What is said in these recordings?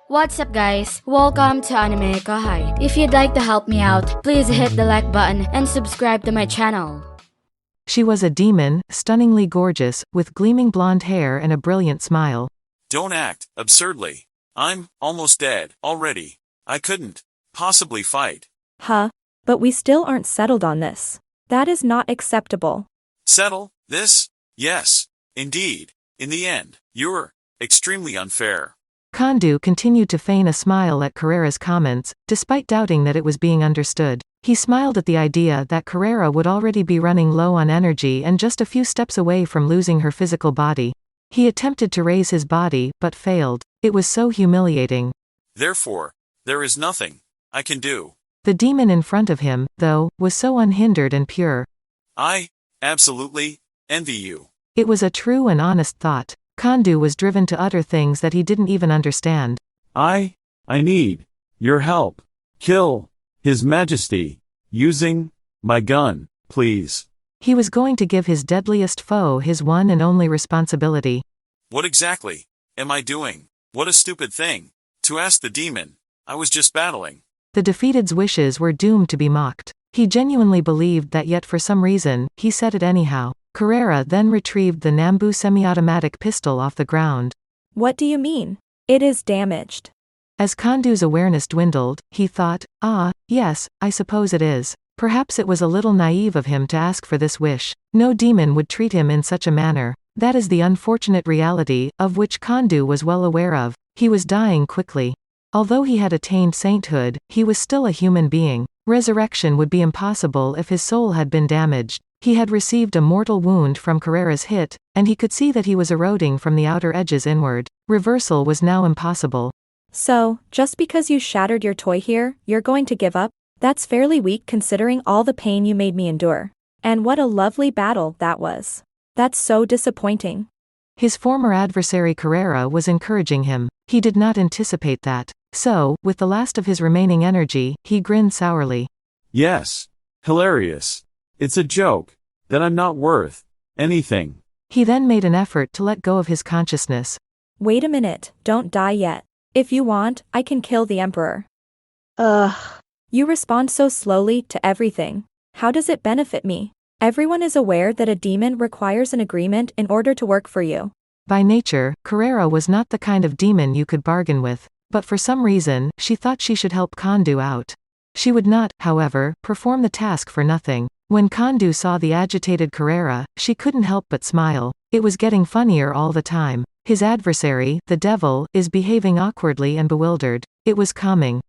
What's up guys? Welcome to AnimeKouhai. If you'd like to help me out, please hit the like button and subscribe to my channel. She was a demon, stunningly gorgeous, with gleaming blonde hair and a brilliant smile. Don't act absurdly. I'm almost dead already. I couldn't possibly fight. Huh? But we still aren't settled on this. That is not acceptable. Settle this? Yes, indeed. In the end, you're extremely unfair. Kondou continued to feign a smile at Carrera's comments, despite doubting that it was being understood. He smiled at the idea that Carrera would already be running low on energy and just a few steps away from losing her physical body. He attempted to raise his body, but failed. It was so humiliating. Therefore, there is nothing I can do. The demon in front of him, though, was so unhindered and pure. I absolutely envy you. It was a true and honest thought. Kondou was driven to utter things that he didn't even understand. I need your help. Kill His Majesty using my gun, please. He was going to give his deadliest foe his one and only responsibility. What exactly am I doing? What a stupid thing to ask the demon. I was just battling. The defeated's wishes were doomed to be mocked. He genuinely believed that, yet for some reason, he said it anyhow. Carrera then retrieved the Nambu semi-automatic pistol off the ground. What do you mean? It is damaged. As Kondou's awareness dwindled, he thought, yes, I suppose it is. Perhaps it was a little naive of him to ask for this wish. No demon would treat him in such a manner. That is the unfortunate reality, of which Kondou was well aware of. He was dying quickly. Although he had attained sainthood, he was still a human being. Resurrection would be impossible if his soul had been damaged. He had received a mortal wound from Carrera's hit, and he could see that he was eroding from the outer edges inward. Reversal was now impossible. So, just because you shattered your toy here, you're going to give up? That's fairly weak considering all the pain you made me endure. And what a lovely battle that was. That's so disappointing. His former adversary Carrera was encouraging him. He did not anticipate that. So, with the last of his remaining energy, he grinned sourly. Yes. Hilarious. It's a joke that I'm not worth anything. He then made an effort to let go of his consciousness. Wait a minute, don't die yet. If you want, I can kill the Emperor. Ugh. You respond so slowly to everything. How does it benefit me? Everyone is aware that a demon requires an agreement in order to work for you. By nature, Carrera was not the kind of demon you could bargain with. But for some reason, she thought she should help Kondou out. She would not, however, perform the task for nothing. When Kondou saw the agitated Carrera, she couldn't help but smile. It was getting funnier all the time. His adversary, the devil, is behaving awkwardly and bewildered. It was calming.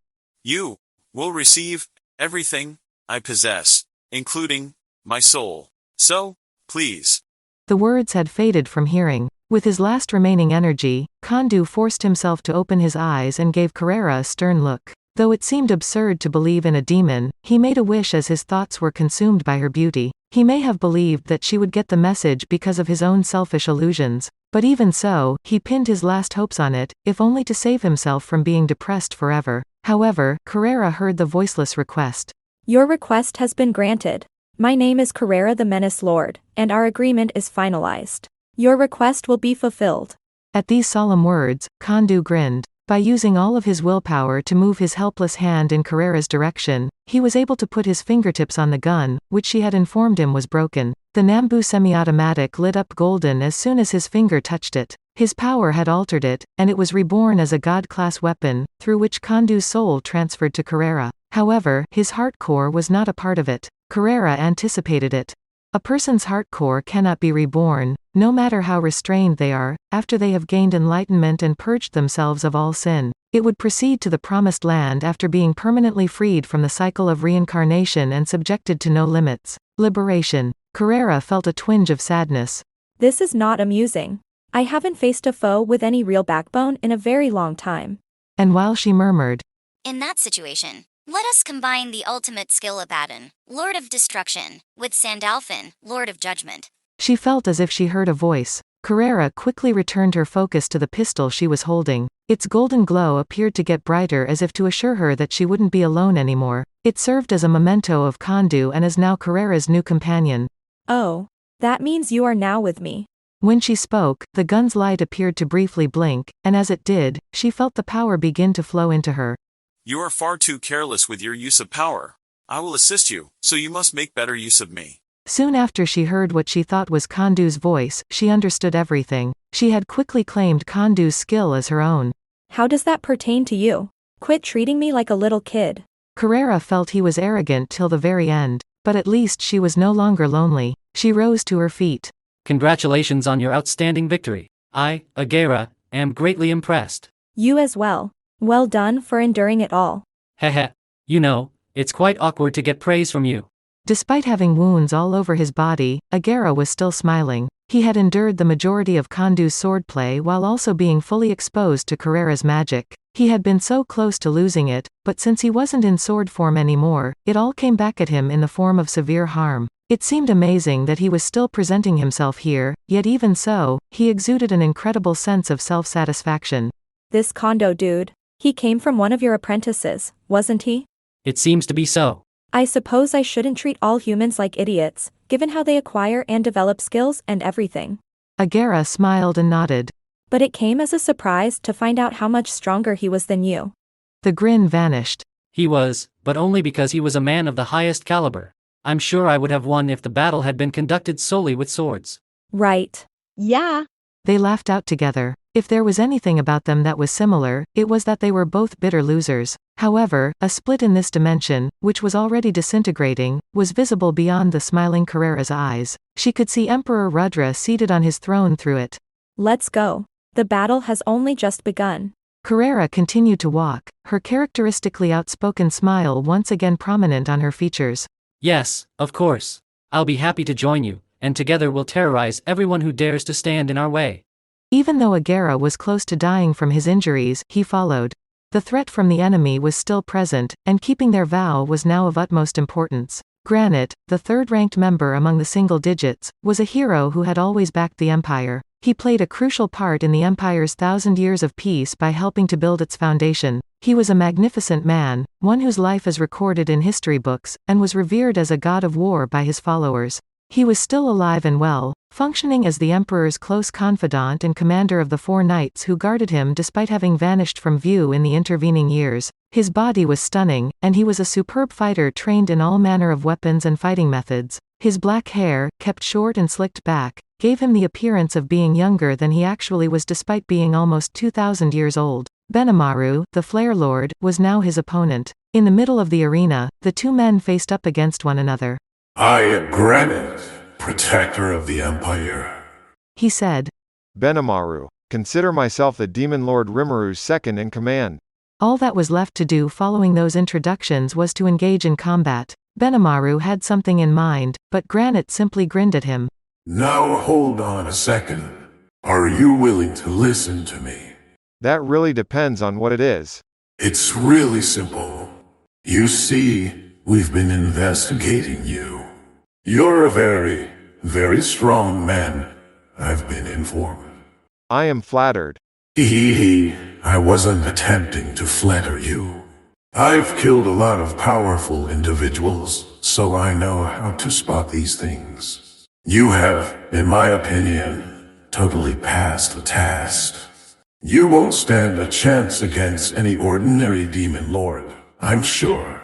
You will receive everything I possess, including my soul. So, please. The words had faded from hearing. With his last remaining energy, Kondou forced himself to open his eyes and gave Carrera a stern look. Though it seemed absurd to believe in a demon, he made a wish as his thoughts were consumed by her beauty. He may have believed that she would get the message because of his own selfish illusions. But even so, he pinned his last hopes on it, if only to save himself from being depressed forever. However, Carrera heard the voiceless request. Your request has been granted. My name is Carrera the Menace Lord, and our agreement is finalized. Your request will be fulfilled. At these solemn words, Kondou grinned. By using all of his willpower to move his helpless hand in Carrera's direction, he was able to put his fingertips on the gun, which she had informed him was broken. The Nambu semi-automatic lit up golden as soon as his finger touched it. His power had altered it, and it was reborn as a god-class weapon, through which Kondou's soul transferred to Carrera. However, his heart core was not a part of it. Carrera anticipated it. A person's heart core cannot be reborn, no matter how restrained they are, after they have gained enlightenment and purged themselves of all sin. It would proceed to the promised land after being permanently freed from the cycle of reincarnation and subjected to no limits. Liberation. Carrera felt a twinge of sadness. This is not amusing. I haven't faced a foe with any real backbone in a very long time. And while she murmured, In that situation, let us combine the ultimate skill Abaddon, Lord of Destruction, with Sandalphon, Lord of Judgment. She felt as if she heard a voice. Carrera quickly returned her focus to the pistol she was holding. Its golden glow appeared to get brighter as if to assure her that she wouldn't be alone anymore. It served as a memento of Kondou and is now Carrera's new companion. Oh, that means you are now with me. When she spoke, the gun's light appeared to briefly blink, and as it did, she felt the power begin to flow into her. You are far too careless with your use of power. I will assist you, so you must make better use of me. Soon after she heard what she thought was Kondou's voice, she understood everything. She had quickly claimed Kondou's skill as her own. How does that pertain to you? Quit treating me like a little kid. Carrera felt he was arrogant till the very end, but at least she was no longer lonely. She rose to her feet. Congratulations on your outstanding victory. I, Agera, am greatly impressed. You as well. Well done for enduring it all. Heh. You know, it's quite awkward to get praise from you. Despite having wounds all over his body, Agera was still smiling. He had endured the majority of Kondou's swordplay while also being fully exposed to Carrera's magic. He had been so close to losing it, but since he wasn't in sword form anymore, it all came back at him in the form of severe harm. It seemed amazing that he was still presenting himself here, yet even so, he exuded an incredible sense of self-satisfaction. This Kondou dude, he came from one of your apprentices, wasn't he? It seems to be so. I suppose I shouldn't treat all humans like idiots, given how they acquire and develop skills and everything. Agera smiled and nodded. But it came as a surprise to find out how much stronger he was than you. The grin vanished. He was, but only because he was a man of the highest caliber. I'm sure I would have won if the battle had been conducted solely with swords. Right. Yeah. They laughed out together. If there was anything about them that was similar, it was that they were both bitter losers. However, a split in this dimension, which was already disintegrating, was visible beyond the smiling Carrera's eyes. She could see Emperor Rudra seated on his throne through it. Let's go. The battle has only just begun. Carrera continued to walk, her characteristically outspoken smile once again prominent on her features. Yes, of course. I'll be happy to join you, and together we'll terrorize everyone who dares to stand in our way. Even though Agera was close to dying from his injuries, he followed. The threat from the enemy was still present, and keeping their vow was now of utmost importance. Granit, the third-ranked member among the single digits, was a hero who had always backed the Empire. He played a crucial part in the Empire's 1,000 years of peace by helping to build its foundation. He was a magnificent man, one whose life is recorded in history books, and was revered as a god of war by his followers. He was still alive and well, functioning as the Emperor's close confidant and commander of the 4 knights who guarded him despite having vanished from view in the intervening years. His body was stunning, and he was a superb fighter trained in all manner of weapons and fighting methods. His black hair, kept short and slicked back, gave him the appearance of being younger than he actually was despite being almost 2,000 years old. Benimaru, the Flare Lord, was now his opponent. In the middle of the arena, the 2 men faced up against one another. I am Granit, protector of the Empire, he said. Benimaru, consider myself the Demon Lord Rimmeru's second in command. All that was left to do following those introductions was to engage in combat. Benimaru had something in mind, but Granit simply grinned at him. Now hold on a second. Are you willing to listen to me? That really depends on what it is. It's really simple. You see, we've been investigating you. You're a very, very strong man, I've been informed. I am flattered. I wasn't attempting to flatter you. I've killed a lot of powerful individuals, so I know how to spot these things. You have, in my opinion, totally passed the test. You won't stand a chance against any ordinary demon lord, I'm sure.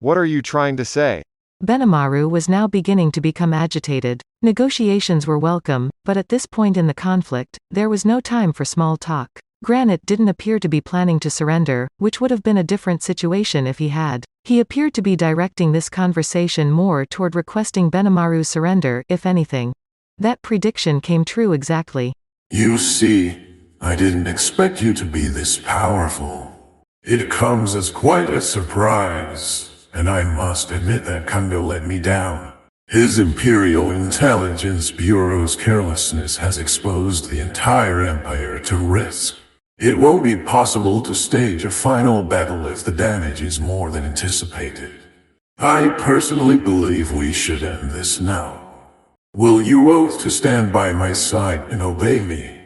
What are you trying to say? Benimaru was now beginning to become agitated. Negotiations were welcome, but at this point in the conflict, there was no time for small talk. Granit didn't appear to be planning to surrender, which would have been a different situation if he had. He appeared to be directing this conversation more toward requesting Benimaru's surrender, if anything. That prediction came true exactly. You see, I didn't expect you to be this powerful. It comes as quite a surprise. And I must admit that Kondou let me down. His Imperial Intelligence Bureau's carelessness has exposed the entire Empire to risk. It won't be possible to stage a final battle if the damage is more than anticipated. I personally believe we should end this now. Will you oath to stand by my side and obey me?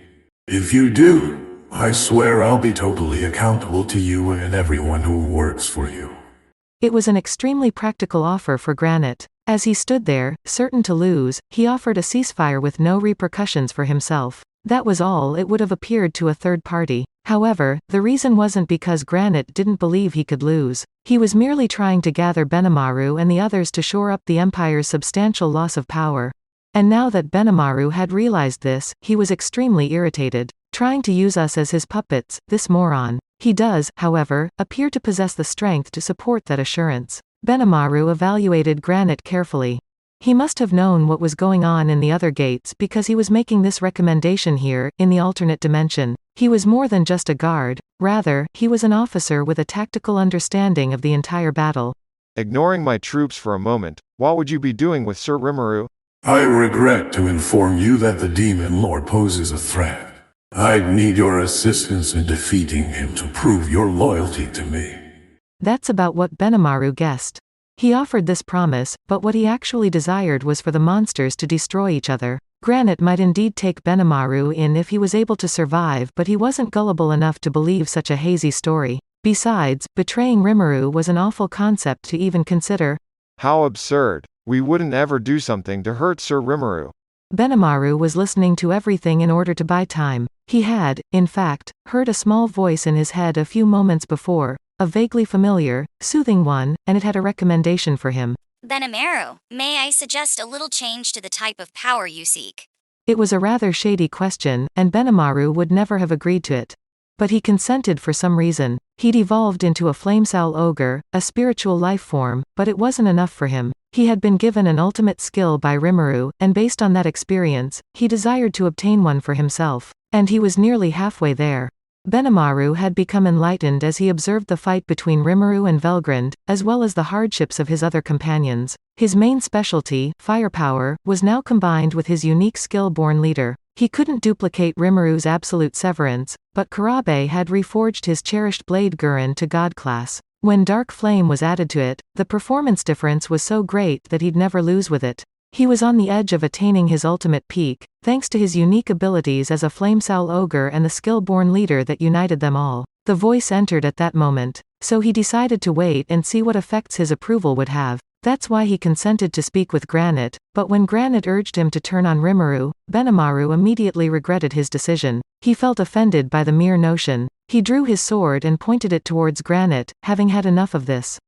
If you do, I swear I'll be totally accountable to you and everyone who works for you. It was an extremely practical offer for Granit. As he stood there, certain to lose, he offered a ceasefire with no repercussions for himself. That was all it would have appeared to a third party. However, the reason wasn't because Granit didn't believe he could lose. He was merely trying to gather Benimaru and the others to shore up the Empire's substantial loss of power. And now that Benimaru had realized this, he was extremely irritated. Trying to use us as his puppets, this moron. He does, however, appear to possess the strength to support that assurance. Benimaru evaluated Granit carefully. He must have known what was going on in the other gates because he was making this recommendation here, in the alternate dimension. He was more than just a guard, rather, he was an officer with a tactical understanding of the entire battle. Ignoring my troops for a moment, what would you be doing with Sir Rimuru? I regret to inform you that the Demon Lord poses a threat. I'd need your assistance in defeating him to prove your loyalty to me. That's about what Benimaru guessed. He offered this promise, but what he actually desired was for the monsters to destroy each other. Granit might indeed take Benimaru in if he was able to survive, but he wasn't gullible enough to believe such a hazy story. Besides, betraying Rimuru was an awful concept to even consider. How absurd. We wouldn't ever do something to hurt Sir Rimuru. Benimaru was listening to everything in order to buy time. He had, in fact, heard a small voice in his head a few moments before, a vaguely familiar, soothing one, and it had a recommendation for him. Benimaru, may I suggest a little change to the type of power you seek? It was a rather shady question, and Benimaru would never have agreed to it. But he consented for some reason. He'd evolved into a flamesoul ogre, a spiritual life form, but it wasn't enough for him. He had been given an ultimate skill by Rimuru, and based on that experience, he desired to obtain one for himself. And he was nearly halfway there. Benimaru had become enlightened as he observed the fight between Rimuru and Velgrand, as well as the hardships of his other companions. His main specialty, firepower, was now combined with his unique skill-born leader. He couldn't duplicate Rimuru's absolute severance, but Kurabe had reforged his cherished blade Gurren to god class. When Dark Flame was added to it, the performance difference was so great that he'd never lose with it. He was on the edge of attaining his ultimate peak, thanks to his unique abilities as a flamesoul ogre and the skill-born leader that united them all. The voice entered at that moment, so he decided to wait and see what effects his approval would have. That's why he consented to speak with Granit, but when Granit urged him to turn on Rimuru, Benimaru immediately regretted his decision. He felt offended by the mere notion. He drew his sword and pointed it towards Granit, having had enough of this.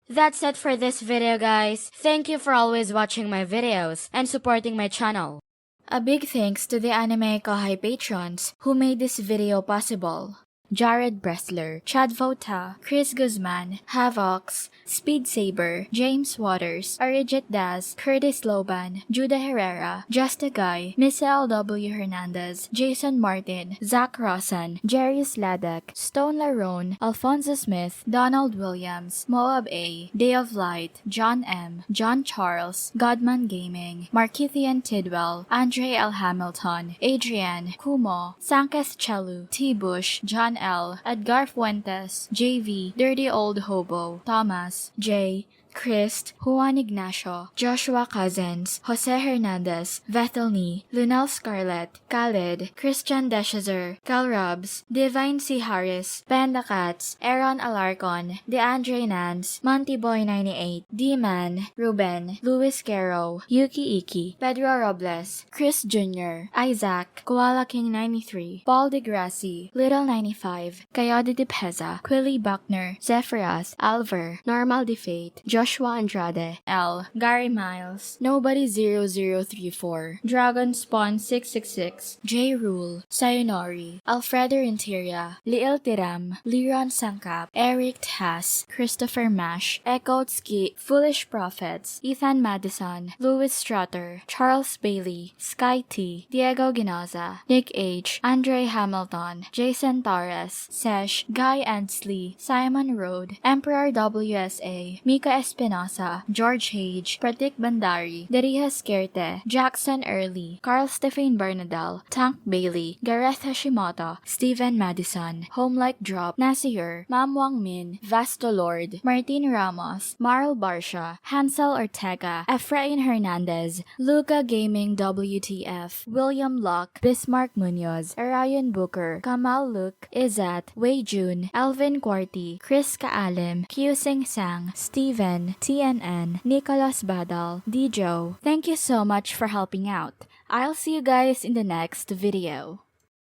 That's it for this video, guys. Thank you for always watching my videos and supporting my channel. A big thanks to the AnimeKouhai patrons who made this video possible. Jared Bressler, Chad Vota, Chris Guzman, Havox, Speed Saber, James Waters, Arijit Das, Curtis Loban, Judah Herrera, Just a Guy, Miss L.W. Hernandez, Jason Martin, Zach Rossan, Jarius Ladek, Stone Larone, Alfonso Smith, Donald Williams, Moab A, Day of Light, John M, John Charles, Godman Gaming, Markithian Tidwell, Andre L. Hamilton, Adrian, Kumo, Sanketh Chelu, T. Bush, John L, Edgar Fuentes, JV, Dirty Old Hobo, Thomas, J, Christ, Juan Ignacio, Joshua Cousins, Jose Hernandez, Vethelny, Lunel Scarlett, Khaled, Christian Deshazer, Cal Robs, Divine C. Harris, Panda Cats, Aaron Alarcon, DeAndre Nance, Monty Boy 98, D-Man, Ruben, Luis Caro, Yuki Iki, Pedro Robles, Chris Jr., Isaac, Koala King 93, Paul DeGrassi, Little 95, Coyote de Peza, Quilly Buckner, Zephyras, Alver, Normal Defate, Joshua Andrade, L, Gary Miles, Nobody 0034, Dragon Spawn 666, J Rule, Sayonori, Alfredo Renteria, Liel Tiram, Liron Sangkap, Eric Tass, Christopher Mash, Echo Ski, Foolish Prophets, Ethan Madison, Louis Strutter, Charles Bailey, Sky T, Diego Ginoza, Nick H, Andre Hamilton, Jason Torres, Sesh, Guy Ansley, Simon Road, Emperor WSA, Mika Espinosa, George Hage, Pratik Bandari, Dariha Skerte, Jackson Early, Carl Stephen Bernadal, Tank Bailey, Gareth Hashimoto, Steven Madison, Homelike Drop, Nasir, Mam Wang Min, Vasto Lord, Martin Ramos, Marl Barsha, Hansel Ortega, Efrain Hernandez, Luca Gaming WTF, William Locke, Bismarck Munoz, Arion Booker, Kamal Luke, Izat, Wei Jun, Alvin Quarty, Chris Kaalim, Q Sing Sang, Steven, Ken, TNN, Nicholas Badal, Djo. Thank you so much for helping out. I'll see you guys in the next video.